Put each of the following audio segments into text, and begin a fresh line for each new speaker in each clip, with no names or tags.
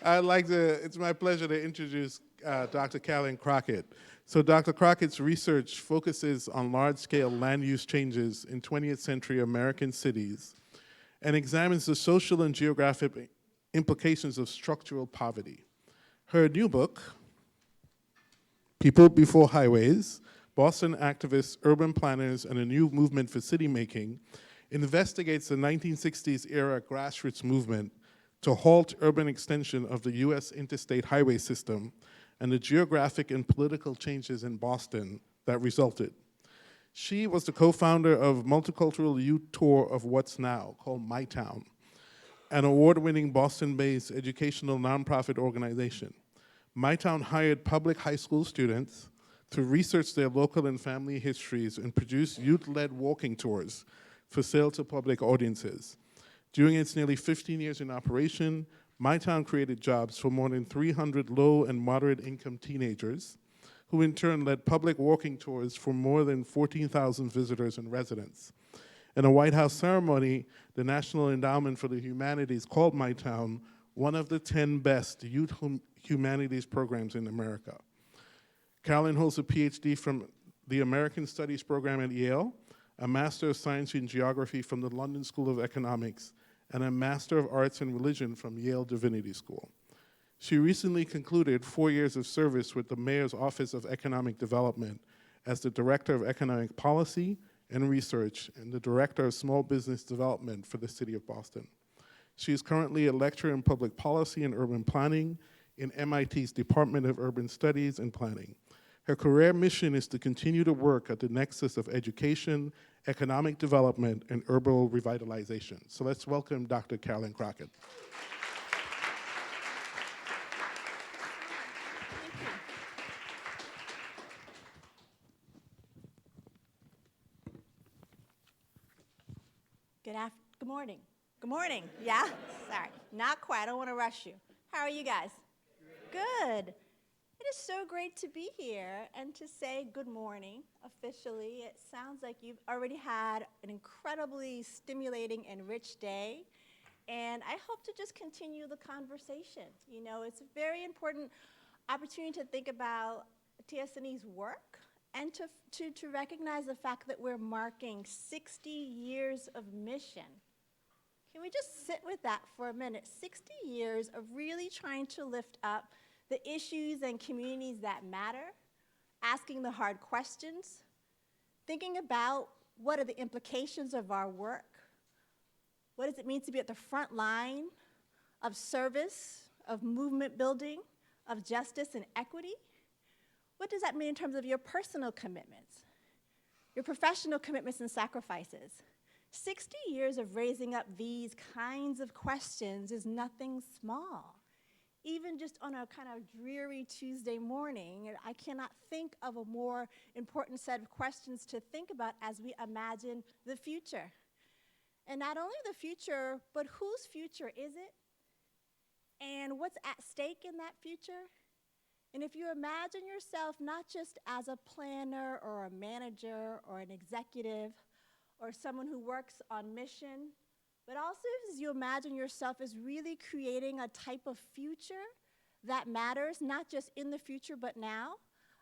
It's my pleasure to introduce Dr. Karilyn Crockett. So Dr. Crockett's research focuses on large-scale land use changes in 20th century American cities and examines the social and geographic implications of structural poverty. Her new book, People Before Highways, Boston Activists, Urban Planners, and a New Movement for City Making, investigates the 1960s era grassroots movement to halt urban extension of the US interstate highway system and the geographic and political changes in Boston that resulted. She was the co-founder of Multicultural Youth Tour of What's Now, called My Town, an award-winning Boston-based educational nonprofit organization. My Town hired public high school students to research their local and family histories and produce youth-led walking tours for sale to public audiences. During its nearly 15 years in operation, My Town created jobs for more than 300 low and moderate income teenagers, who in turn led public walking tours for more than 14,000 visitors and residents. In a White House ceremony, the National Endowment for the Humanities called My Town one of the 10 best youth humanities programs in America. Karilyn holds a PhD from the American Studies program at Yale, a Master of Science in Geography from the London School of Economics, and a Master of Arts in Religion from Yale Divinity School. She recently concluded 4 years of service with the Mayor's Office of Economic Development as the Director of Economic Policy and Research and the Director of Small Business Development for the City of Boston. She is currently a lecturer in public policy and urban planning in MIT's Department of Urban Studies and Planning. Her career mission is to continue to work at the nexus of education, economic development, and urban revitalization. So let's welcome Dr. Karilyn Crockett.
Good morning. Good morning. Yeah? Sorry. Not quite. I don't want to rush you. How are you guys? Good. It is so great to be here and to say good morning officially. It sounds like you've already had an incredibly stimulating and rich day, and I hope to just continue the conversation. You know, it's a very important opportunity to think about TSNE's work and to recognize the fact that we're marking 60 years of mission. Can we just sit with that for a minute? 60 years of really trying to lift up the issues and communities that matter, asking the hard questions, thinking about what are the implications of our work, what does it mean to be at the front line of service, of movement building, of justice and equity? What does that mean in terms of your personal commitments, your professional commitments and sacrifices? 60 years of raising up these kinds of questions is nothing small. Even just on a kind of dreary Tuesday morning, I cannot think of a more important set of questions to think about as we imagine the future. And not only the future, but whose future is it? And what's at stake in that future? And if you imagine yourself not just as a planner or a manager or an executive or someone who works on mission, but also as you imagine yourself as really creating a type of future that matters, not just in the future, but now,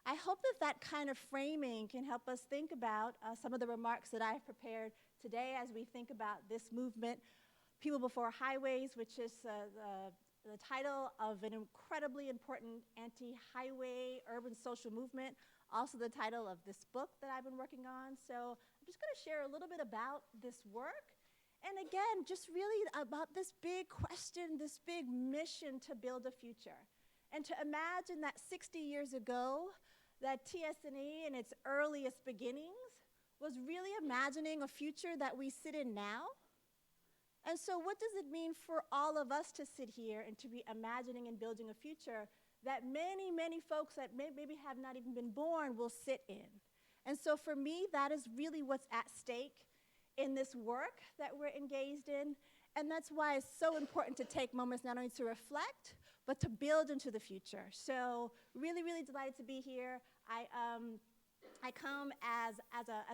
I hope that that kind of framing can help us think about some of the remarks that I've prepared today as we think about this movement, People Before Highways, which is the title of an incredibly important anti-highway urban social movement, also the title of this book that I've been working on. So I'm just going to share a little bit about this work. And again, just really about this big question, this big mission to build a future. And to imagine that 60 years ago, that TSNE in its earliest beginnings was really imagining a future that we sit in now. And so what does it mean for all of us to sit here and to be imagining and building a future that many, many folks that maybe have not even been born will sit in? And so for me, that is really what's at stake in this work that we're engaged in. And that's why it's so important to take moments not only to reflect, but to build into the future. So really, really delighted to be here. I come as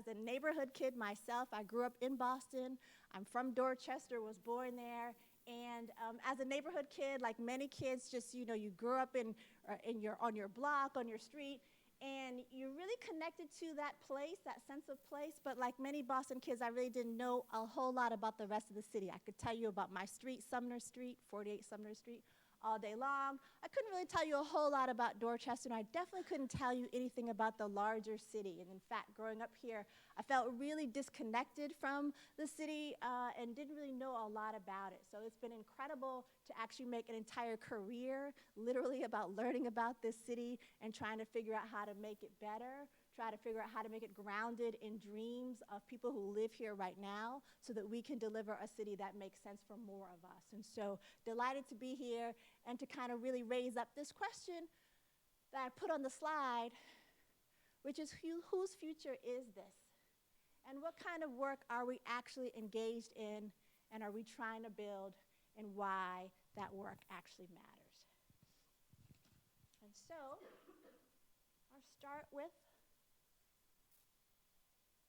a neighborhood kid myself. I grew up in Boston. I'm from Dorchester, was born there. And as a neighborhood kid, like many kids, just, you know, you grew up on your block, on your street, and you're really connected to that place, that sense of place. But like many Boston kids, I really didn't know a whole lot about the rest of the city. I could tell you about my street, Sumner Street, 48 Sumner Street, all day long. I couldn't really tell you a whole lot about Dorchester, and I definitely couldn't tell you anything about the larger city. And in fact, growing up here, I felt really disconnected from the city and didn't really know a lot about it. So it's been incredible to actually make an entire career literally about learning about this city and trying to figure out how to make it better, try to figure out how to make it grounded in dreams of people who live here right now so that we can deliver a city that makes sense for more of us. And so delighted to be here and to kind of really raise up this question that I put on the slide, which is whose future is this? And what kind of work are we actually engaged in, and are we trying to build, and why that work actually matters? And so I'll start with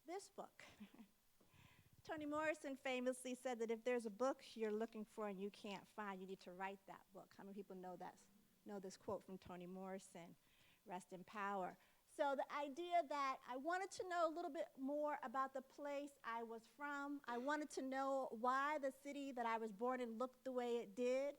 this book. Toni Morrison famously said that if there's a book you're looking for and you can't find, you need to write that book. How many people know this quote from Toni Morrison? Rest in power. So the idea that I wanted to know a little bit more about the place I was from. I wanted to know why the city that I was born in looked the way it did.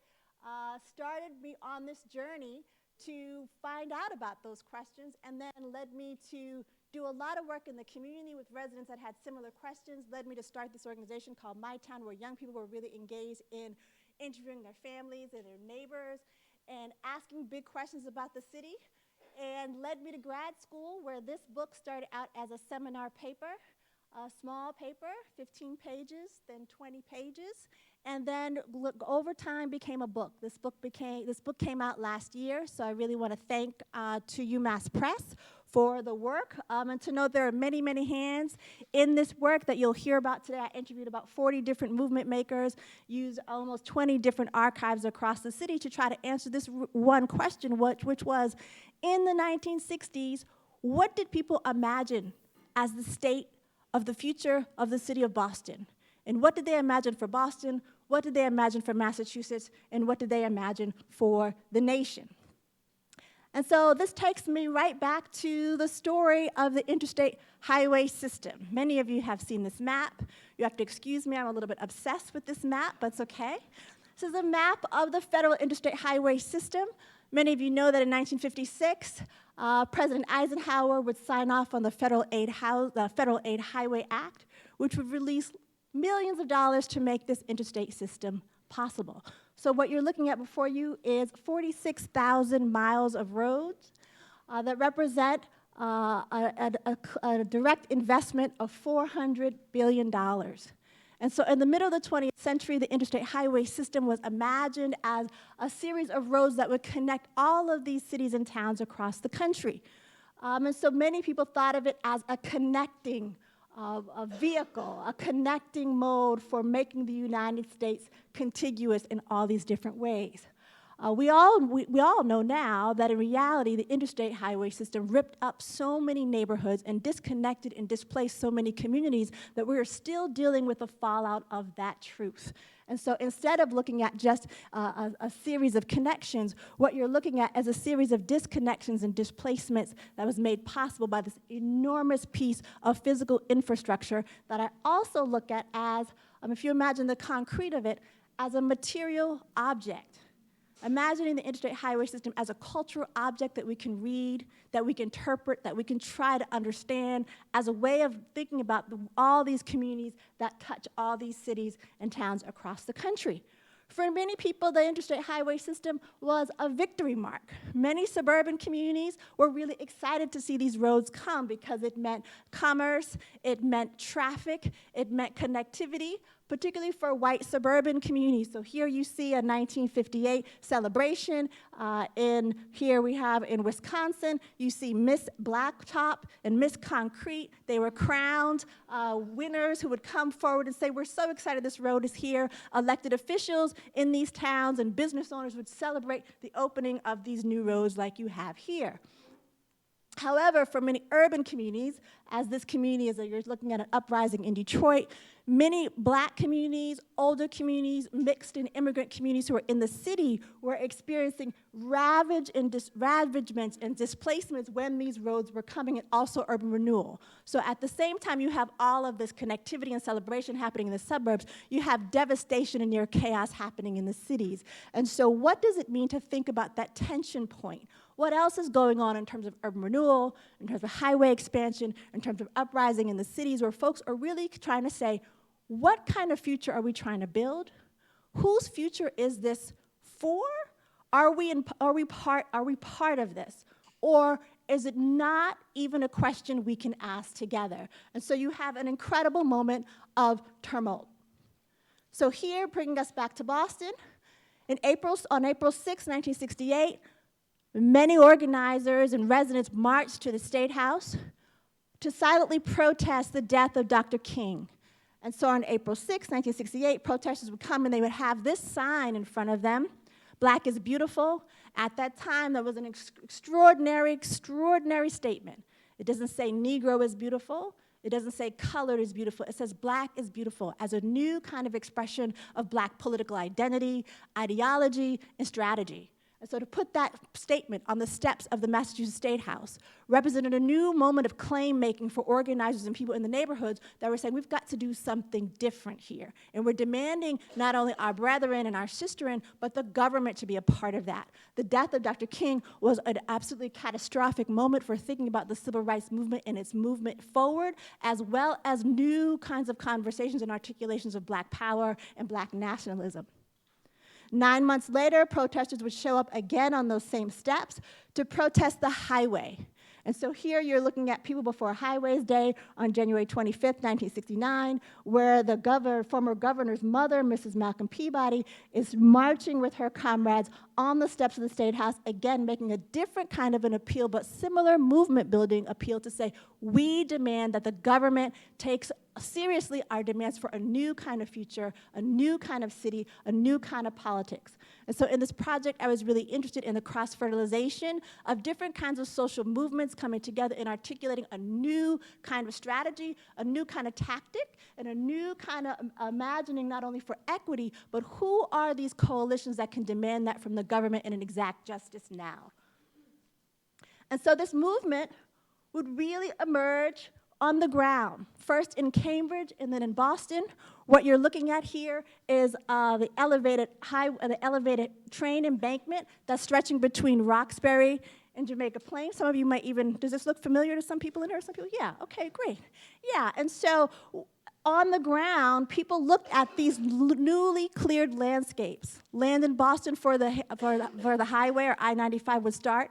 Started me on this journey to find out about those questions, and then led me to do a lot of work in the community with residents that had similar questions, led me to start this organization called My Town, where young people were really engaged in interviewing their families and their neighbors and asking big questions about the city, and led me to grad school, where this book started out as a seminar paper, a small paper, 15 pages, then 20 pages, and then over time became a book. This book came out last year, so I really want to thank to UMass Press for the work, and to know there are many, many hands in this work that you'll hear about today. I interviewed about 40 different movement makers, used almost 20 different archives across the city to try to answer this one question, which was, in the 1960s, what did people imagine as the state of the future of the city of Boston? And what did they imagine for Boston? What did they imagine for Massachusetts? And what did they imagine for the nation? And so this takes me right back to the story of the interstate highway system. Many of you have seen this map. You have to excuse me, I'm a little bit obsessed with this map, but it's okay. This is a map of the federal interstate highway system. Many of you know that in 1956, President Eisenhower would sign off on the Federal Aid Highway Act, which would release millions of dollars to make this interstate system possible. So what you're looking at before you is 46,000 miles of roads that represent a direct investment of $400 billion. And so in the middle of the 20th century, the interstate highway system was imagined as a series of roads that would connect all of these cities and towns across the country. And so many people thought of it as a connecting a vehicle, a connecting mode for making the United States contiguous in all these different ways. We all know now that in reality, the interstate highway system ripped up so many neighborhoods and disconnected and displaced so many communities that we are still dealing with the fallout of that truth. And so instead of looking at just a series of connections, what you're looking at is a series of disconnections and displacements that was made possible by this enormous piece of physical infrastructure that I also look at as, if you imagine the concrete of it, as a material object. Imagining the interstate highway system as a cultural object that we can read, that we can interpret, that we can try to understand, as a way of thinking about all these communities that touch all these cities and towns across the country. For many people, the interstate highway system was a victory mark. Many suburban communities were really excited to see these roads come because it meant commerce, it meant traffic, it meant connectivity, particularly for white suburban communities. So here you see a 1958 celebration. Here we have in Wisconsin, you see Miss Blacktop and Miss Concrete. They were crowned winners who would come forward and say, we're so excited this road is here. Elected officials in these towns and business owners would celebrate the opening of these new roads like you have here. However, for many urban communities, as this community, as you're looking at an uprising in Detroit, many black communities, older communities, mixed and immigrant communities who are in the city were experiencing ravagements and displacements when these roads were coming, and also urban renewal. So at the same time you have all of this connectivity and celebration happening in the suburbs, you have devastation and near chaos happening in the cities. And so what does it mean to think about that tension point? What else is going on in terms of urban renewal, in terms of highway expansion, in terms of uprising in the cities, where folks are really trying to say, what kind of future are we trying to build? Whose future is this for? Are we part of this? Or is it not even a question we can ask together? And so you have an incredible moment of tumult. So here, bringing us back to Boston, on April 6, 1968, many organizers and residents marched to the State House to silently protest the death of Dr. King. And so on April 6, 1968, protesters would come and they would have this sign in front of them, "Black is beautiful." At that time, that was an extraordinary statement. It doesn't say Negro is beautiful. It doesn't say colored is beautiful. It says black is beautiful as a new kind of expression of black political identity, ideology, and strategy. And so to put that statement on the steps of the Massachusetts State House represented a new moment of claim making for organizers and people in the neighborhoods that were saying, we've got to do something different here. And we're demanding not only our brethren and our sisterin, but the government to be a part of that. The death of Dr. King was an absolutely catastrophic moment for thinking about the civil rights movement and its movement forward, as well as new kinds of conversations and articulations of black power and black nationalism. 9 months later, protesters would show up again on those same steps to protest the highway. And so here you're looking at People Before Highways Day on January 25th, 1969, where the former governor's mother, Mrs. Malcolm Peabody, is marching with her comrades on the steps of the State House, again making a different kind of an appeal, but similar movement-building appeal to say, we demand that the government takes seriously our demands for a new kind of future, a new kind of city, a new kind of politics. And so in this project, I was really interested in the cross-fertilization of different kinds of social movements coming together and articulating a new kind of strategy, a new kind of tactic, and a new kind of imagining not only for equity, but who are these coalitions that can demand that from the government in an exact justice now. And so this movement would really emerge on the ground, first in Cambridge and then in Boston. What you're looking at here is the elevated train embankment that's stretching between Roxbury and Jamaica Plain. Some of you might even, does this look familiar to some people in here? Some people, yeah, okay, great. Yeah, and so on the ground, people looked at these newly cleared landscapes. Land in Boston for the highway, or I-95, would start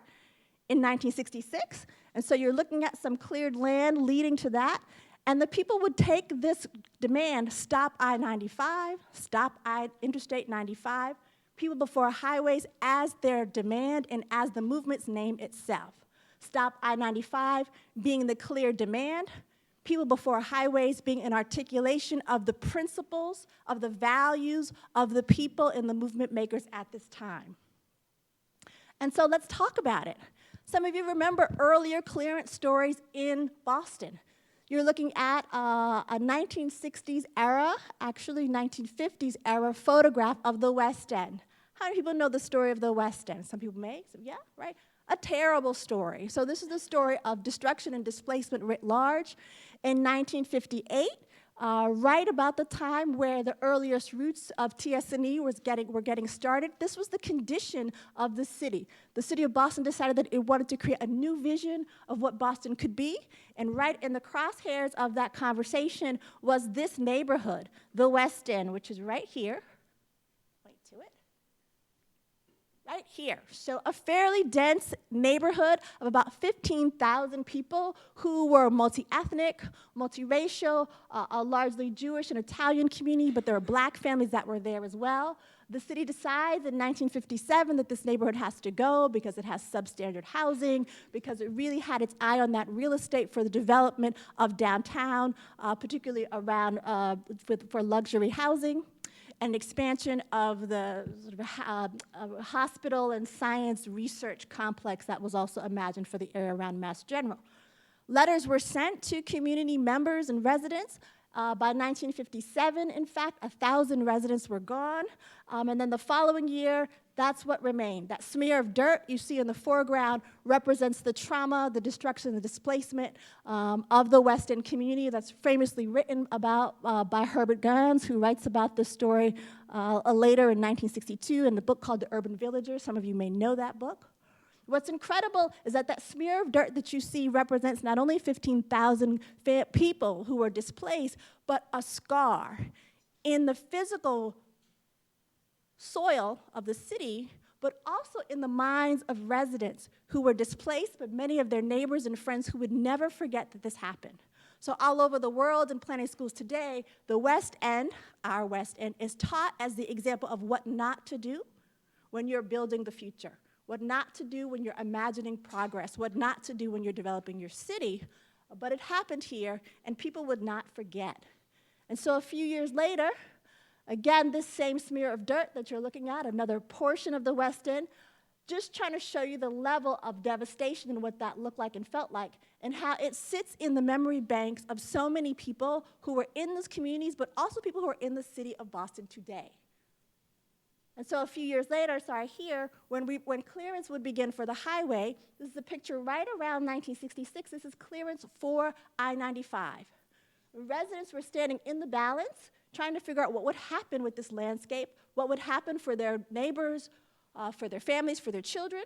in 1966. And so you're looking at some cleared land leading to that. And the people would take this demand, stop I-95, stop Interstate 95, People Before Highways, as their demand and as the movement's name itself. Stop I-95 being the clear demand, People Before Highways being an articulation of the principles, of the values of the people and the movement makers at this time. And so let's talk about it. Some of you remember earlier clearance stories in Boston. You're looking at a 1960s era, actually 1950s era photograph of the West End. How many people know the story of the West End? Some people may, some, yeah, right? A terrible story. So this is the story of destruction and displacement writ large. In 1958, right about the time where the earliest roots of TS&E were getting started, this was the condition of the city. The city of Boston decided that it wanted to create a new vision of what Boston could be, and right in the crosshairs of that conversation was this neighborhood, the West End, which is right here. Wait to it. Right here. So a fairly dense neighborhood of about 15,000 people who were multi-ethnic, multiracial, a largely Jewish and Italian community, but there were black families that were there as well. The city decides in 1957 that this neighborhood has to go because it has substandard housing, because it really had its eye on that real estate for the development of downtown, particularly around for luxury housing, and expansion of the sort of hospital and science research complex that was also imagined for the area around Mass General. Letters were sent to community members and residents. By 1957, in fact, 1,000 residents were gone. And then the following year, that's what remained. That smear of dirt you see in the foreground represents the trauma, the destruction, the displacement of the West End community. That's famously written about by Herbert Gans, who writes about this story later in 1962 in the book called The Urban Villager. Some of you may know that book. What's incredible is that that smear of dirt that you see represents not only 15,000 people who were displaced, but a scar in the physical soil of the city, but also in the minds of residents who were displaced, but many of their neighbors and friends who would never forget that this happened. So all over the world in planning schools today, the West End, our West End, is taught as the example of what not to do when you're building the future. What not to do when you're imagining progress, what not to do when you're developing your city. But it happened here, and people would not forget. And so a few years later, again, this same smear of dirt that you're looking at, another portion of the West End, just trying to show you the level of devastation and what that looked like and felt like, and how it sits in the memory banks of so many people who were in those communities, but also people who are in the city of Boston today. And so a few years later, here, when clearance would begin for the highway, this is a picture right around 1966. This is clearance for I95. Residents were standing in the balance, trying to figure out what would happen with this landscape, what would happen for their neighbors, for their families, for their children.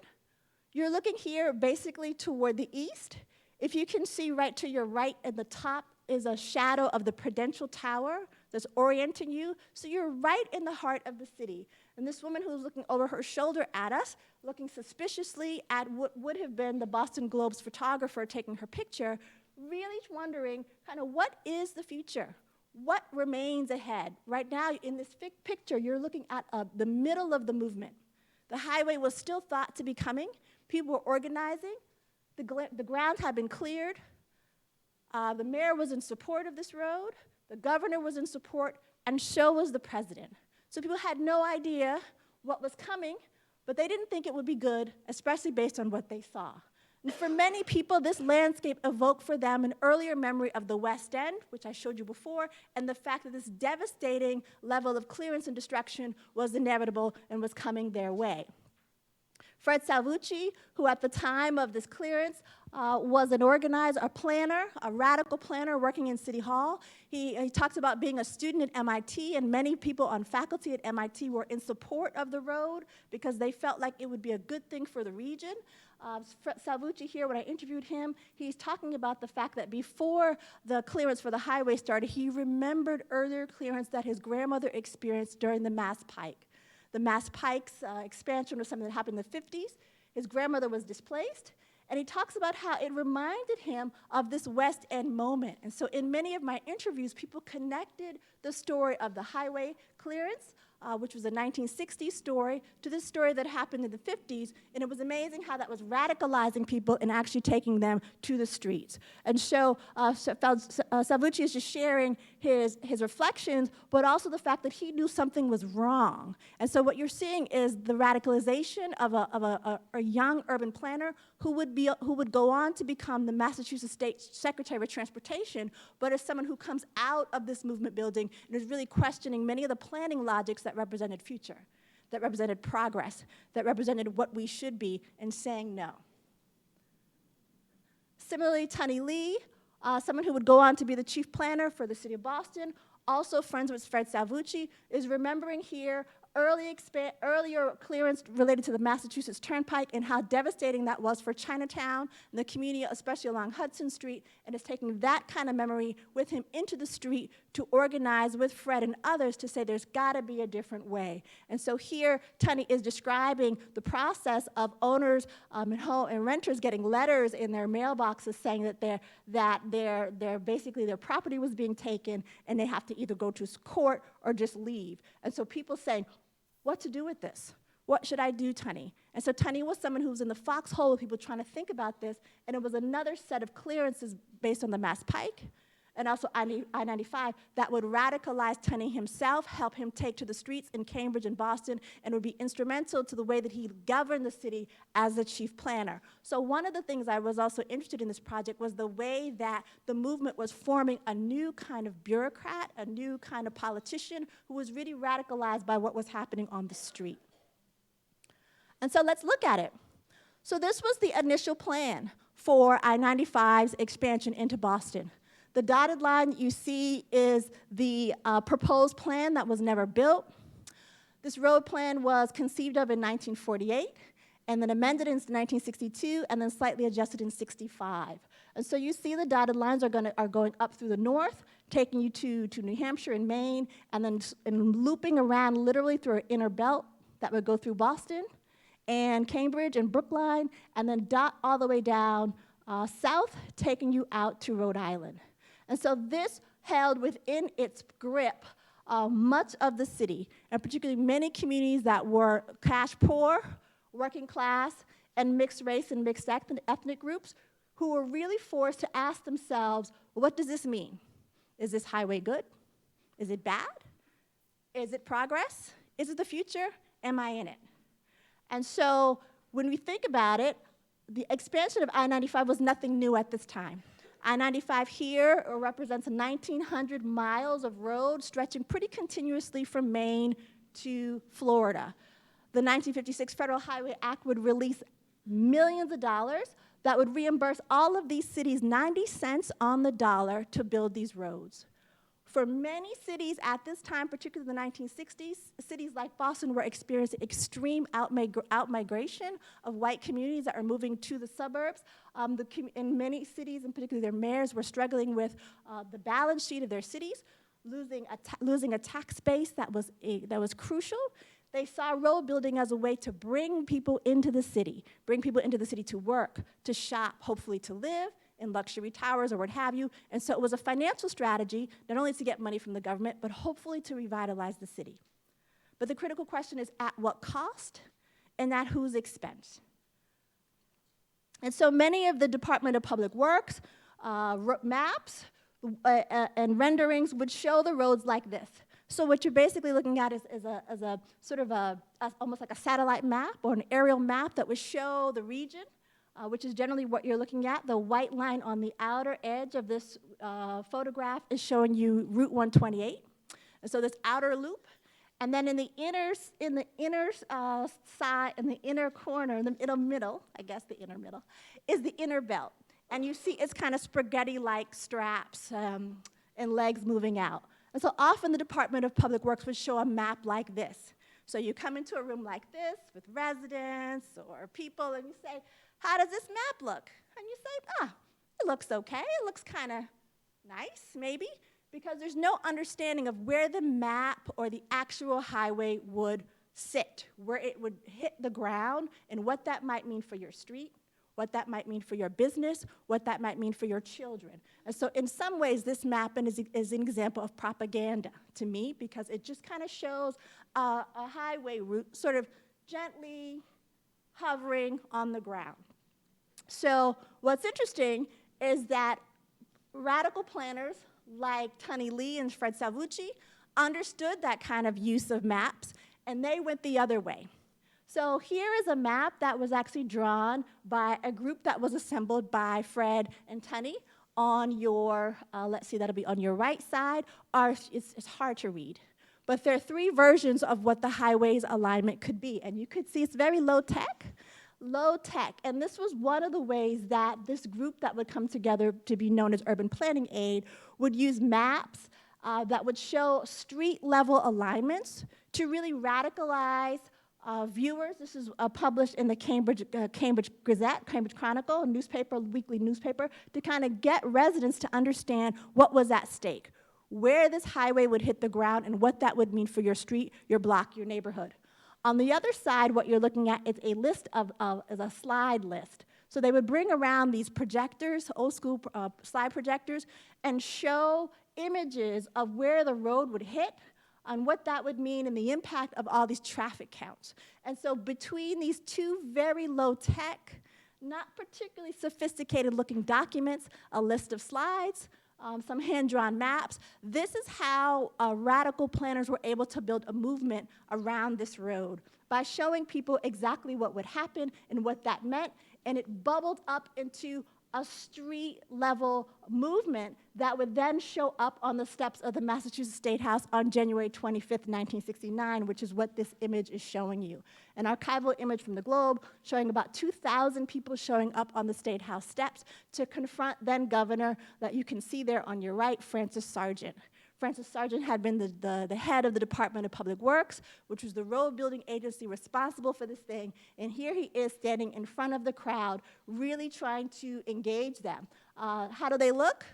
You're looking here basically toward the east. If you can see right to your right at the top is a shadow of the Prudential Tower that's orienting you. So you're right in the heart of the city. And this woman who's looking over her shoulder at us, looking suspiciously at what would have been the Boston Globe's photographer taking her picture, really wondering kind of what is the future? What remains ahead? Right now, in this picture, you're looking at the middle of the movement. The highway was still thought to be coming. People were organizing. The ground had been cleared. The mayor was in support of this road. The governor was in support, and so was the president. So people had no idea what was coming, but they didn't think it would be good, especially based on what they saw. And for many people, this landscape evoked for them an earlier memory of the West End, which I showed you before, and the fact that this devastating level of clearance and destruction was inevitable and was coming their way. Fred Cellucci, who at the time of this clearance was an organizer, a planner, a radical planner working in City Hall. He talks about being a student at MIT, and many people on faculty at MIT were in support of the road because they felt like it would be a good thing for the region. Cellucci here, when I interviewed him, he's talking about the fact that before the clearance for the highway started, he remembered earlier clearance that his grandmother experienced during the Mass Pike. The Mass Pike's expansion was something that happened in the 50s. His grandmother was displaced, and he talks about how it reminded him of this West End moment. And so in many of my interviews, people connected the story of the highway clearance, which was a 1960s story, to this story that happened in the 50s, and it was amazing how that was radicalizing people and actually taking them to the streets. And so Cellucci is just sharing his reflections, but also the fact that he knew something was wrong. And so what you're seeing is the radicalization of a young urban planner who would go on to become the Massachusetts State Secretary of Transportation, but as someone who comes out of this movement building and is really questioning many of the planning logics that represented future, that represented progress, that represented what we should be, and saying no. Similarly, Tunny Lee, someone who would go on to be the chief planner for the city of Boston, also friends with Fred Cellucci, is remembering here earlier clearance related to the Massachusetts Turnpike and how devastating that was for Chinatown and the community, especially along Hudson Street, and is taking that kind of memory with him into the street to organize with Fred and others to say there's got to be a different way. And so here, Tunny is describing the process of owners and renters getting letters in their mailboxes saying that basically their property was being taken and they have to either go to court or just leave. And so people saying, what to do with this? What should I do, Tunny? And so Tunny was someone who was in the foxhole with people trying to think about this, and it was another set of clearances based on the Mass Pike, and also I-95 that would radicalize Tunney himself, help him take to the streets in Cambridge and Boston, and would be instrumental to the way that he governed the city as the chief planner. So one of the things I was also interested in this project was the way that the movement was forming a new kind of bureaucrat, a new kind of politician who was really radicalized by what was happening on the street. And so let's look at it. So this was the initial plan for I-95's expansion into Boston. The dotted line you see is the proposed plan that was never built. This road plan was conceived of in 1948, and then amended in 1962, and then slightly adjusted in 65. And so you see the dotted lines are going up through the north, taking you to New Hampshire and Maine, and then looping around literally through an inner belt that would go through Boston, and Cambridge and Brookline, and then dot all the way down south, taking you out to Rhode Island. And so this held within its grip much of the city, and particularly many communities that were cash poor, working class, and mixed race and mixed ethnic groups who were really forced to ask themselves, what does this mean? Is this highway good? Is it bad? Is it progress? Is it the future? Am I in it? And so when we think about it, the expansion of I-95 was nothing new at this time. I-95 here represents 1,900 miles of road stretching pretty continuously from Maine to Florida. The 1956 Federal Highway Act would release millions of dollars that would reimburse all of these cities 90 cents on the dollar to build these roads. For many cities at this time, particularly the 1960s, cities like Boston were experiencing extreme outmigration of white communities that are moving to the suburbs. In many cities, and particularly their mayors, were struggling with the balance sheet of their cities, losing a tax base that was crucial. They saw road building as a way to bring people into the city to work, to shop, hopefully to live in luxury towers or what have you. And so it was a financial strategy, not only to get money from the government, but hopefully to revitalize the city. But the critical question is at what cost and at whose expense? And so many of the Department of Public Works maps and renderings would show the roads like this. So what you're basically looking at is a sort of almost like a satellite map or an aerial map that would show the region, which is generally what you're looking at. The white line on the outer edge of this photograph is showing you Route 128. And so this outer loop. And then in the inner side, in the inner corner, in the middle, I guess the inner middle, is the inner belt. And you see it's kind of spaghetti-like straps and legs moving out. And so often the Department of Public Works would show a map like this. So you come into a room like this with residents or people, and you say, how does this map look? And you say, it looks okay. It looks kind of nice, maybe, because there's no understanding of where the map or the actual highway would sit, where it would hit the ground, and what that might mean for your street, what that might mean for your business, what that might mean for your children. And so in some ways, this map is an example of propaganda to me, because it just kind of shows a highway route sort of gently hovering on the ground. So what's interesting is that radical planners like Tunney Lee and Fred Cellucci understood that kind of use of maps, and they went the other way. So here is a map that was actually drawn by a group that was assembled by Fred and Tunney on your, let's see, that'll be on your right side. It's hard to read. But there are three versions of what the highway's alignment could be. And you could see it's very low tech. Low tech. And this was one of the ways that this group that would come together to be known as Urban Planning Aid would use maps that would show street-level alignments to really radicalize viewers. This is published in the Cambridge Gazette, Cambridge Chronicle, weekly newspaper, to kind of get residents to understand what was at stake, where this highway would hit the ground, and what that would mean for your street, your block, your neighborhood. On the other side, what you're looking at is a list is a slide list. So they would bring around these projectors, old school slide projectors, and show images of where the road would hit, on what that would mean and the impact of all these traffic counts. And so between these two very low-tech, not particularly sophisticated looking documents, a list of slides, some hand-drawn maps. This is how radical planners were able to build a movement around this road by showing people exactly what would happen and what that meant, and it bubbled up into a street-level movement that would then show up on the steps of the Massachusetts State House on January 25th, 1969, which is what this image is showing you. An archival image from the Globe showing about 2,000 people showing up on the State House steps to confront then-governor, that you can see there on your right, Francis Sargent. Francis Sargent had been the head of the Department of Public Works, which was the road building agency responsible for this thing. And here he is standing in front of the crowd, really trying to engage them. How do they look?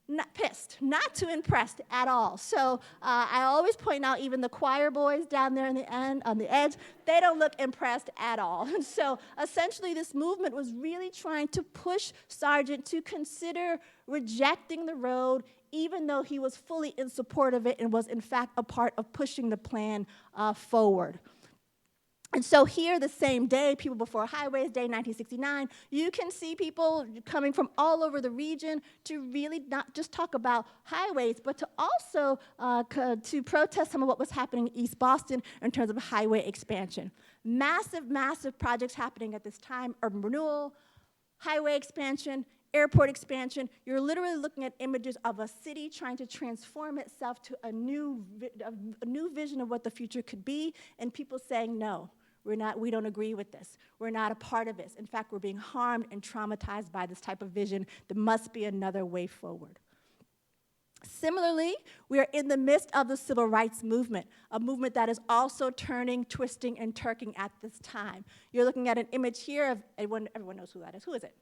Not pissed, not too impressed at all. So I always point out even the choir boys down there in the end, on the edge, they don't look impressed at all. And so essentially this movement was really trying to push Sargent to consider rejecting the road, even though he was fully in support of it and was in fact a part of pushing the plan forward. And so here, the same day, People Before Highways Day, 1969, you can see people coming from all over the region to really not just talk about highways, but to also to protest some of what was happening in East Boston in terms of highway expansion. Massive, massive projects happening at this time: urban renewal, highway expansion, airport expansion. You're literally looking at images of a city trying to transform itself to a new vision of what the future could be, and people saying, no, we don't agree with this. We're not a part of this. In fact, we're being harmed and traumatized by this type of vision. There must be another way forward. Similarly, we are in the midst of the civil rights movement, a movement that is also turning, twisting, and turking at this time. You're looking at an image here of, everyone knows who that is. Who is it?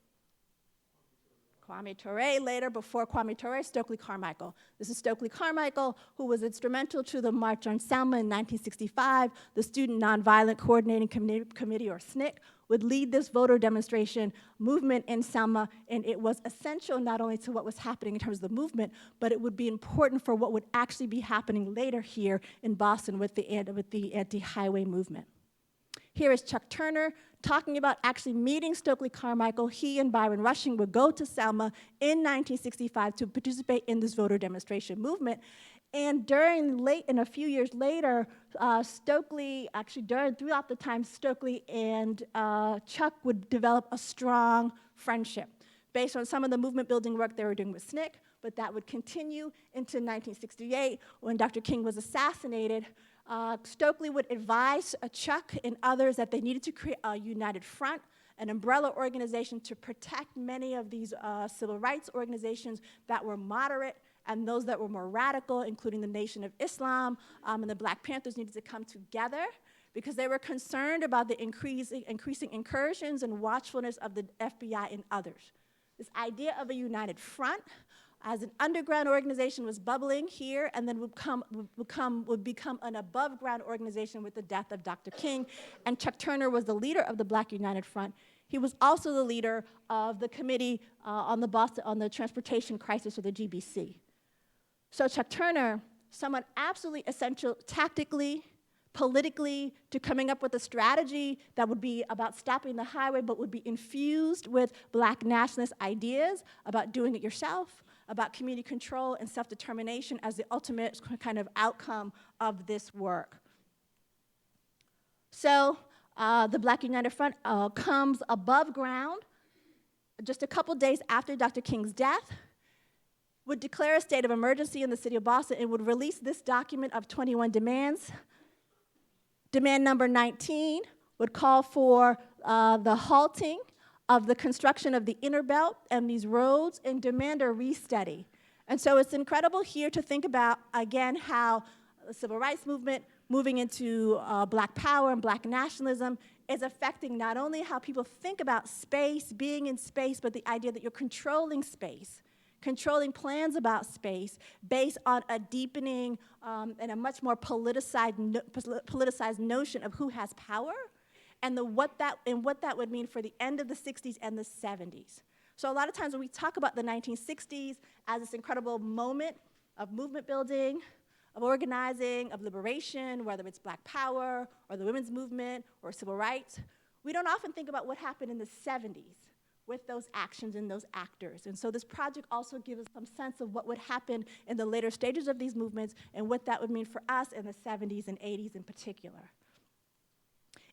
Kwame Ture. Later, before Kwame Ture, Stokely Carmichael. This is Stokely Carmichael, who was instrumental to the March on Selma in 1965. The Student Nonviolent Coordinating Committee, or SNCC, would lead this voter demonstration movement in Selma, and it was essential not only to what was happening in terms of the movement, but it would be important for what would actually be happening later here in Boston with the anti-highway movement. Here is Chuck Turner talking about actually meeting Stokely Carmichael. He and Byron Rushing would go to Selma in 1965 to participate in this voter demonstration movement. And a few years later, Stokely, throughout the time, Stokely and Chuck would develop a strong friendship based on some of the movement building work they were doing with SNCC, but that would continue into 1968 when Dr. King was assassinated. Stokely would advise Chuck and others that they needed to create a united front, an umbrella organization to protect many of these civil rights organizations that were moderate and those that were more radical, including the Nation of Islam, and the Black Panthers needed to come together because they were concerned about the increasing incursions and watchfulness of the FBI and others. This idea of a united front as an underground organization was bubbling here and then would become an above-ground organization with the death of Dr. King. And Chuck Turner was the leader of the Black United Front. He was also the leader of the committee on the transportation crisis, or the GBC. So Chuck Turner, someone absolutely essential tactically, politically, to coming up with a strategy that would be about stopping the highway, but would be infused with Black nationalist ideas about doing it yourself, about community control and self-determination as the ultimate kind of outcome of this work. So the Black United Front comes above ground just a couple days after Dr. King's death, would declare a state of emergency in the city of Boston, and would release this document of 21 demands. Demand number 19 would call for the halting of the construction of the inner belt and these roads, and demand a restudy. And so it's incredible here to think about, again, how the civil rights movement moving into Black power and Black nationalism is affecting not only how people think about space, being in space, but the idea that you're controlling space, controlling plans about space based on a deepening and a much more politicized notion of who has power and what that would mean for the end of the 60s and the 70s. So a lot of times when we talk about the 1960s as this incredible moment of movement building, of organizing, of liberation, whether it's Black power or the women's movement or civil rights, we don't often think about what happened in the 70s with those actions and those actors. And so this project also gives us some sense of what would happen in the later stages of these movements and what that would mean for us in the 70s and 80s in particular.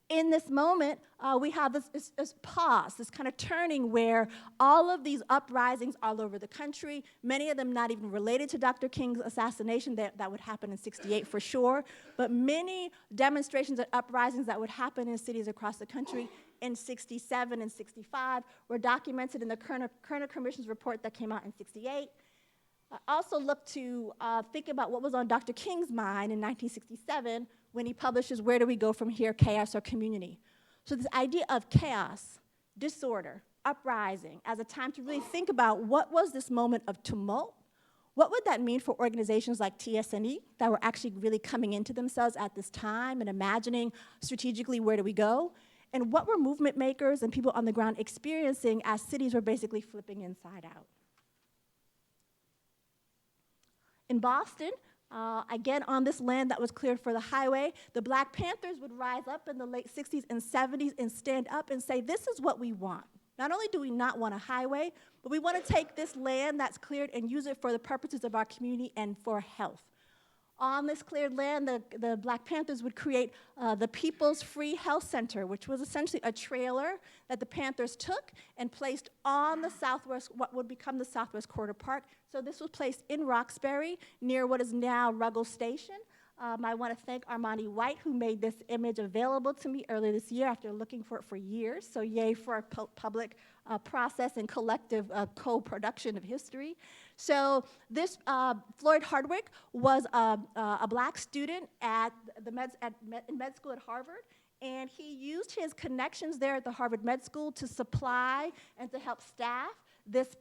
In this moment, we have this pause, this kind of turning where all of these uprisings all over the country, many of them not even related to Dr. King's assassination, that would happen in '68 for sure, but many demonstrations and uprisings that would happen in cities across the country in '67 and '65 were documented in the Kerner Commission's report that came out in '68. I also look to think about what was on Dr. King's mind in 1967 when he publishes Where Do We Go From Here, Chaos or Community? So this idea of chaos, disorder, uprising, as a time to really think about what was this moment of tumult, what would that mean for organizations like TSNE that were actually really coming into themselves at this time and imagining strategically where do we go? And what were movement makers and people on the ground experiencing as cities were basically flipping inside out? In Boston, again, on this land that was cleared for the highway, the Black Panthers would rise up in the late 60s and 70s and stand up and say, this is what we want. Not only do we not want a highway, but we want to take this land that's cleared and use it for the purposes of our community and for health. On this cleared land, the Black Panthers would create the People's Free Health Center, which was essentially a trailer that the Panthers took and placed on the southwest, what would become the Southwest Corridor Park. So this was placed in Roxbury, near what is now Ruggles Station. I want to thank Armani White, who made this image available to me earlier this year after looking for it for years. So yay for a public process and collective co-production of history. So this Floyd Hardwick was a Black student at med school at Harvard, and he used his connections there at the Harvard Med School to supply and to help staff this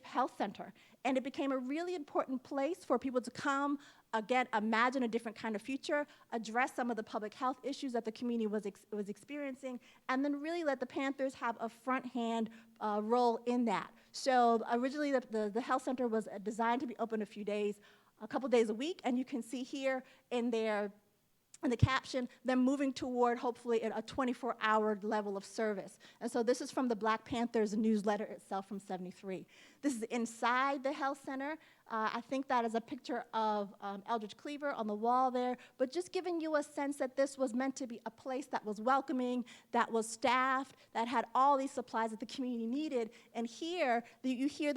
health center. And it became a really important place for people to come, again, imagine a different kind of future, address some of the public health issues that the community was experiencing, and then really let the Panthers have a front-hand role in that. So originally the health center was designed to be open a couple days a week, and you can see here in the caption, them moving toward, hopefully, a 24-hour level of service. And so this is from the Black Panthers newsletter itself from '73. This is inside the health center. I think that is a picture of Eldridge Cleaver on the wall there, but just giving you a sense that this was meant to be a place that was welcoming, that was staffed, that had all these supplies that the community needed. And here, you see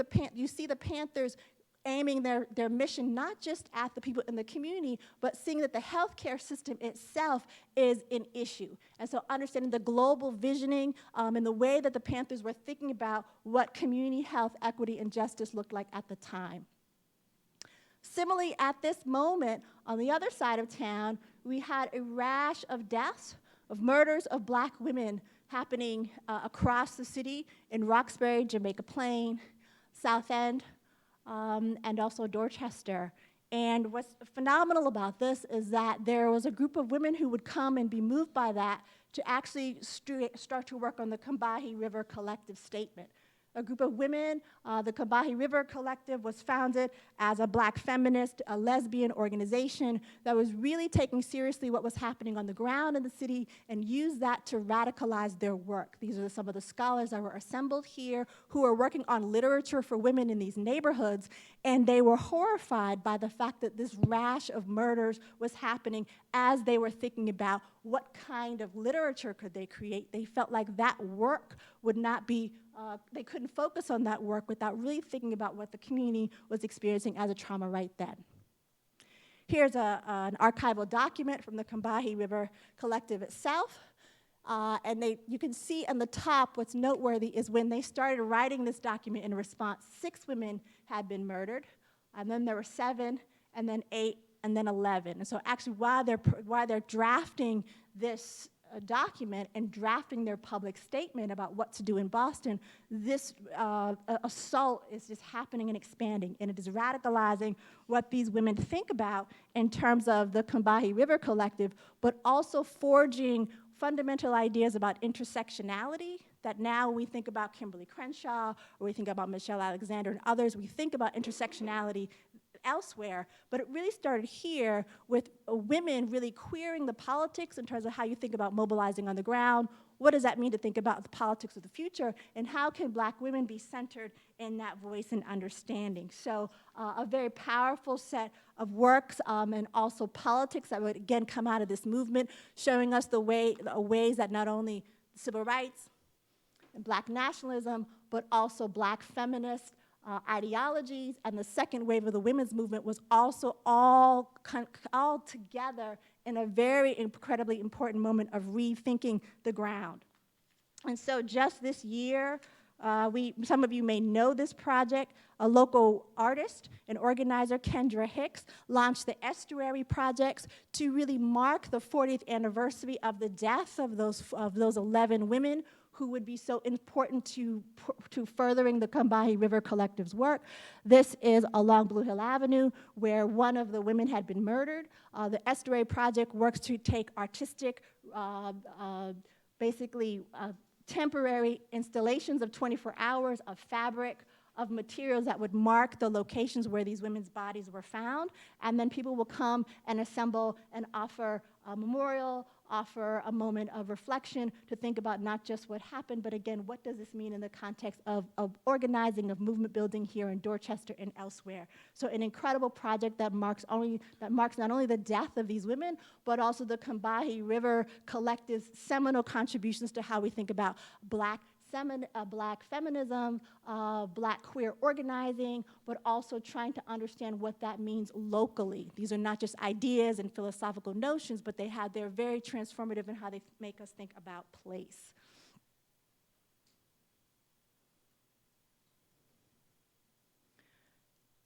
the Panthers aiming their mission not just at the people in the community, but seeing that the healthcare system itself is an issue. And so understanding the global visioning and the way that the Panthers were thinking about what community health, equity, and justice looked like at the time. Similarly, at this moment, on the other side of town, we had a rash of deaths, of murders of Black women happening across the city in Roxbury, Jamaica Plain, South End, and also Dorchester. And what's phenomenal about this is that there was a group of women who would come and be moved by that to actually start to work on the Combahee River Collective Statement. A group of women, the Combahee River Collective was founded as a Black feminist, a lesbian organization that was really taking seriously what was happening on the ground in the city and used that to radicalize their work. These are some of the scholars that were assembled here who are working on literature for women in these neighborhoods, and they were horrified by the fact that this rash of murders was happening as they were thinking about what kind of literature could they create. They felt like that work would not be they couldn't focus on that work without really thinking about what the community was experiencing as a trauma right then. Here's an archival document from the Combahee River Collective itself. And you can see on the top what's noteworthy is when they started writing this document in response, 6 women had been murdered, and then there were 7, and then 8, and then 11. And so actually while they're drafting this document and drafting their public statement about what to do in Boston, this assault is just happening and expanding, and it is radicalizing what these women think about in terms of the Combahee River Collective, but also forging fundamental ideas about intersectionality that now we think about Kimberly Crenshaw, or we think about Michelle Alexander and others, we think about intersectionality elsewhere, but it really started here with women really queering the politics in terms of how you think about mobilizing on the ground. What does that mean to think about the politics of the future, and how can Black women be centered in that voice and understanding? So a very powerful set of works and also politics that would again come out of this movement, showing us the ways that not only civil rights and Black nationalism, but also Black feminist ideologies, and the second wave of the women's movement was also all together in a very incredibly important moment of rethinking the ground. And so just this year, some of you may know this project, a local artist and organizer, Kendra Hicks, launched the Estuary Projects to really mark the 40th anniversary of the death of those 11 women who would be so important to furthering the Combahee River Collective's work. This is along Blue Hill Avenue, where one of the women had been murdered. The Estuary Project works to take artistic, temporary installations of 24 hours of fabric, of materials that would mark the locations where these women's bodies were found, and then people will come and assemble and offer a memorial, offer a moment of reflection to think about not just what happened, but again, what does this mean in the context of organizing, of movement building here in Dorchester and elsewhere. So an incredible project that marks not only the death of these women, but also the Combahee River Collective's seminal contributions to how we think about Black feminism, Black queer organizing, but also trying to understand what that means locally. These are not just ideas and philosophical notions, but they're very transformative in how they make us think about place.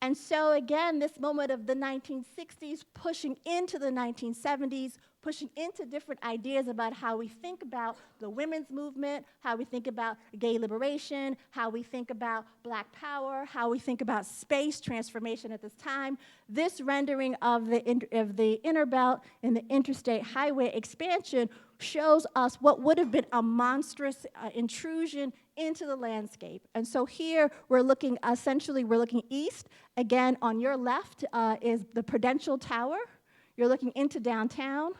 And so again, this moment of the 1960s pushing into the 1970s, pushing into different ideas about how we think about the women's movement, how we think about gay liberation, how we think about Black power, how we think about space transformation at this time. This rendering of the inner belt and the interstate highway expansion shows us what would have been a monstrous intrusion into the landscape. And so here we're looking east. Again, on your left is the Prudential Tower. You're looking into downtown.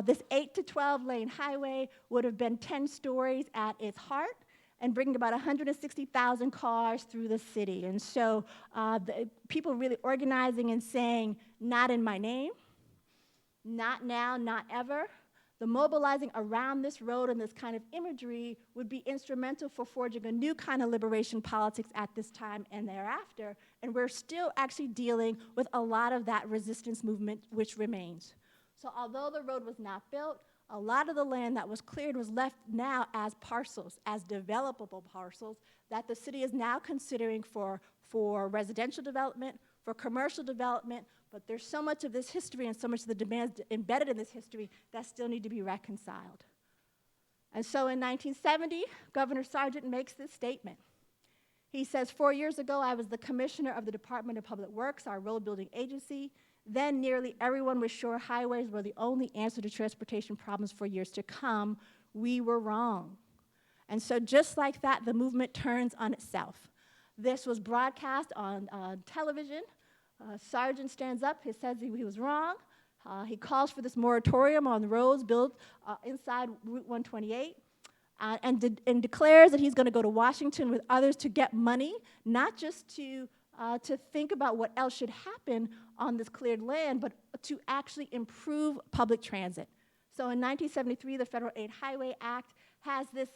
This 8 to 12 lane highway would have been 10 stories at its heart and bringing about 160,000 cars through the city. And so people really organizing and saying, not in my name, not now, not ever. The mobilizing around this road and this kind of imagery would be instrumental for forging a new kind of liberation politics at this time and thereafter. And we're still actually dealing with a lot of that resistance movement which remains. So although the road was not built, a lot of the land that was cleared was left now as parcels, as developable parcels that the city is now considering for residential development, for commercial development, but there's so much of this history and so much of the demands embedded in this history that still need to be reconciled. And so in 1970, Governor Sargent makes this statement. He says, 4 years ago, I was the commissioner of the Department of Public Works, our road building agency. Then nearly everyone was sure highways were the only answer to transportation problems for years to come. We were wrong. And so just like that, the movement turns on itself. This was broadcast on television. Sargent stands up, he says he was wrong. He calls for this moratorium on the roads built inside Route 128 and declares that he's going to go to Washington with others to get money, not just to think about what else should happen on this cleared land, but to actually improve public transit. So in 1973, the Federal Aid Highway Act has this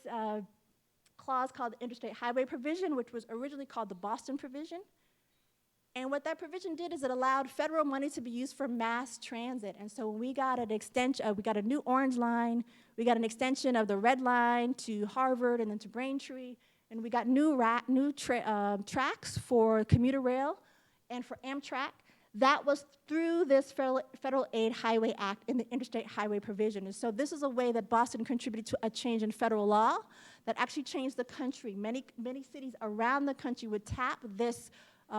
clause called the Interstate Highway Provision, which was originally called the Boston Provision. And what that provision did is it allowed federal money to be used for mass transit. And so when we got an extension, we got a new Orange Line, we got an extension of the Red Line to Harvard and then to Braintree, and we got new tracks for commuter rail and for Amtrak. That was through this Federal Aid Highway Act in the Interstate Highway Provision. And so this is a way that Boston contributed to a change in federal law that actually changed the country. Many cities around the country would tap this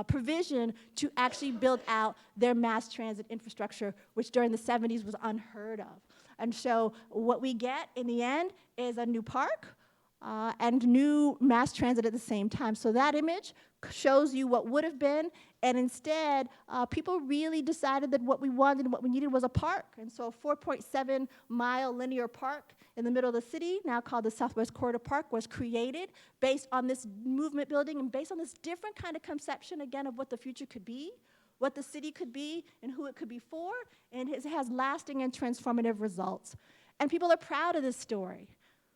provision to actually build out their mass transit infrastructure, which during the 70s was unheard of. And so what we get in the end is a new park, and new mass transit at the same time. So that image shows you what would have been, and instead, people really decided that what we wanted and what we needed was a park. And so a 4.7-mile linear park in the middle of the city, now called the Southwest Corridor Park, was created based on this movement building and based on this different kind of conception, again, of what the future could be, what the city could be, and who it could be for, and it has lasting and transformative results. And people are proud of this story.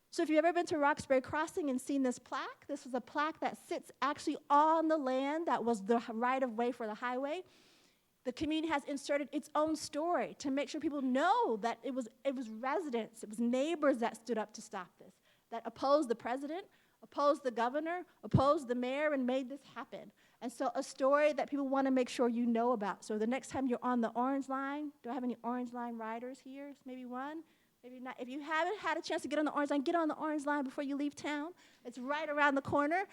So if you've ever been to Roxbury Crossing and seen this plaque, this was a plaque that sits actually on the land that was the right-of-way for the highway. The community has inserted its own story to make sure people know that it was residents, it was neighbors that stood up to stop this, that opposed the president, opposed the governor, opposed the mayor, and made this happen. And so a story that people want to make sure you know about. So the next time you're on the Orange Line, do I have any Orange Line riders here? Maybe one? Maybe not. If you haven't had a chance to get on the Orange Line, get on the Orange Line before you leave town. It's right around the corner.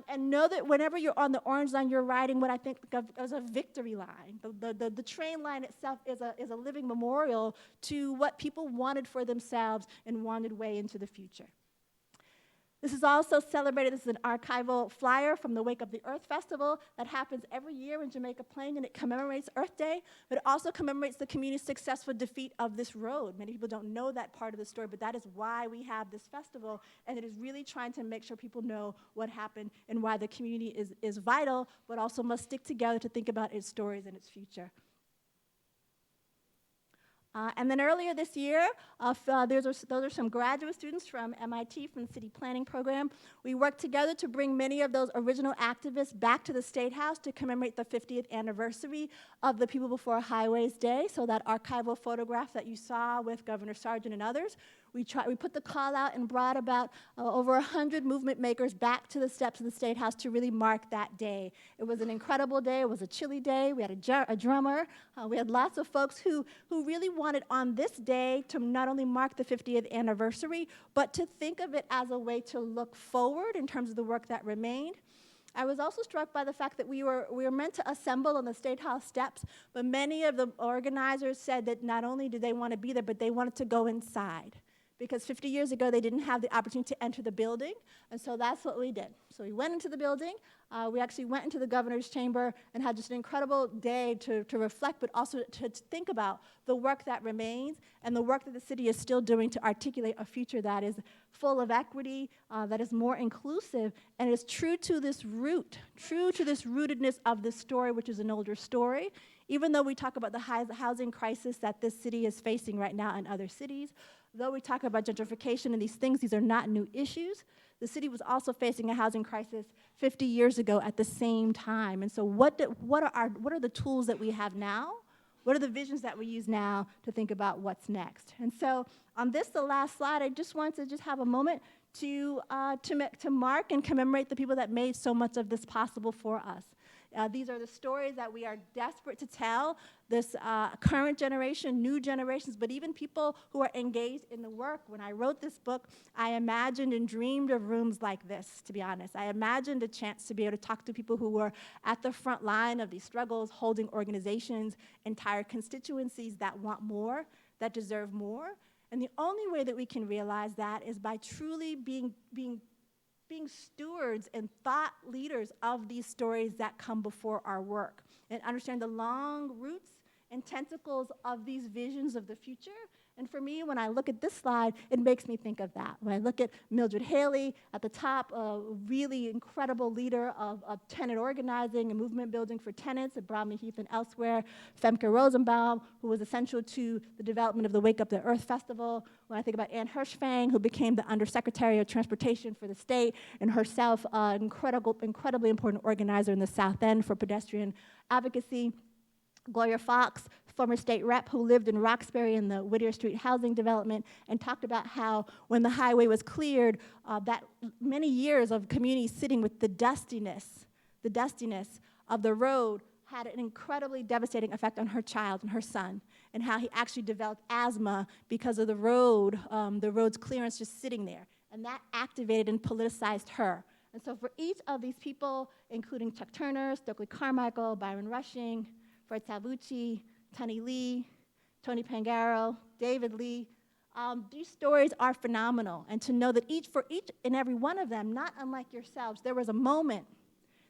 And know that whenever you're on the Orange Line, you're riding what I think of as a victory line. The train line itself is a living memorial to what people wanted for themselves and wanted way into the future. This is also celebrated. This is an archival flyer from the Wake Up the Earth Festival that happens every year in Jamaica Plain, and it commemorates Earth Day, but it also commemorates the community's successful defeat of this road. Many people don't know that part of the story, but that is why we have this festival, and it is really trying to make sure people know what happened and why the community is vital, but also must stick together to think about its stories and its future. And then earlier this year, those are some graduate students from MIT, from the City Planning Program. We worked together to bring many of those original activists back to the State House to commemorate the 50th anniversary of the People Before Highways Day. So that archival photograph that you saw with Governor Sargent and others, we put the call out and brought about over 100 movement makers back to the steps of the State House to really mark that day. It was an incredible day. It was a chilly day. We had a drummer. We had lots of folks who really wanted on this day to not only mark the 50th anniversary, but to think of it as a way to look forward in terms of the work that remained. I was also struck by the fact that we were meant to assemble on the State House steps, but many of the organizers said that not only did they want to be there, but they wanted to go inside. Because 50 years ago, they didn't have the opportunity to enter the building, and so that's what we did. So we went into the building. We actually went into the governor's chamber and had just an incredible day to reflect, but also to think about the work that remains and the work that the city is still doing to articulate a future that is full of equity, that is more inclusive, and is true to this rootedness of this story, which is an older story. Even though we talk about the housing crisis that this city is facing right now and other cities, though we talk about gentrification and these things, these are not new issues. The city was also facing a housing crisis 50 years ago at the same time. And so what are the tools that we have now? What are the visions that we use now to think about what's next? And so on this, the last slide, I just want to just have a moment to mark and commemorate the people that made so much of this possible for us. These are the stories that we are desperate to tell, this current generation, new generations, but even people who are engaged in the work. When I wrote this book, I imagined and dreamed of rooms like this, to be honest. I imagined a chance to be able to talk to people who were at the front line of these struggles, holding organizations, entire constituencies that want more, that deserve more. And the only way that we can realize that is by truly being stewards and thought leaders of these stories that come before our work, and understand the long roots and tentacles of these visions of the future. And for me, when I look at this slide, it makes me think of that. When I look at Mildred Haley at the top, a really incredible leader of tenant organizing and movement building for tenants at Bromley Heath and elsewhere, Femke Rosenbaum, who was essential to the development of the Wake Up the Earth Festival. When I think about Ann Hirschfang, who became the Undersecretary of Transportation for the state, and herself an incredibly important organizer in the South End for pedestrian advocacy. Gloria Fox, former state rep who lived in Roxbury in the Whittier Street housing development, and talked about how when the highway was cleared, that many years of communities sitting with the dustiness of the road had an incredibly devastating effect on her child and her son, and how he actually developed asthma because of the road's clearance just sitting there. And that activated and politicized her. And so for each of these people, including Chuck Turner, Stokely Carmichael, Byron Rushing, Fred Cellucci, Tony Lee, Tony Pangaro, David Lee, These stories are phenomenal, and to know that for each and every one of them, not unlike yourselves, there was a moment,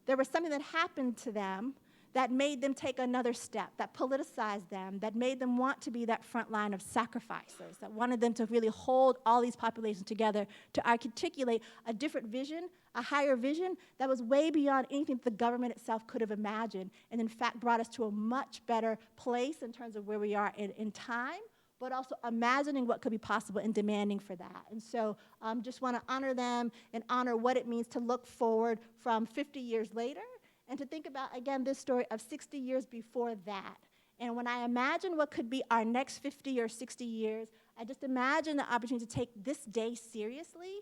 there was something that happened to them that made them take another step, that politicized them, that made them want to be that front line of sacrificers, that wanted them to really hold all these populations together to articulate a different vision, a higher vision that was way beyond anything that the government itself could have imagined, and in fact brought us to a much better place in terms of where we are in time, but also imagining what could be possible and demanding for that. And so just want to honor them and honor what it means to look forward from 50 years later and to think about, again, this story of 60 years before that. And when I imagine what could be our next 50 or 60 years, I just imagine the opportunity to take this day seriously,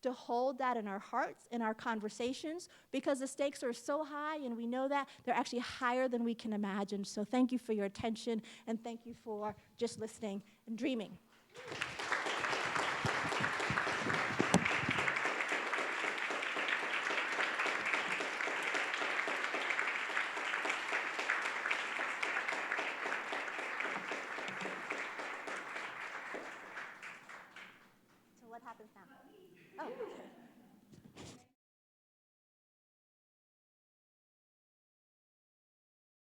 to hold that in our hearts, in our conversations, because the stakes are so high, and we know that they're actually higher than we can imagine. So thank you for your attention, and thank you for just listening and dreaming. So what happens now? Oh, okay.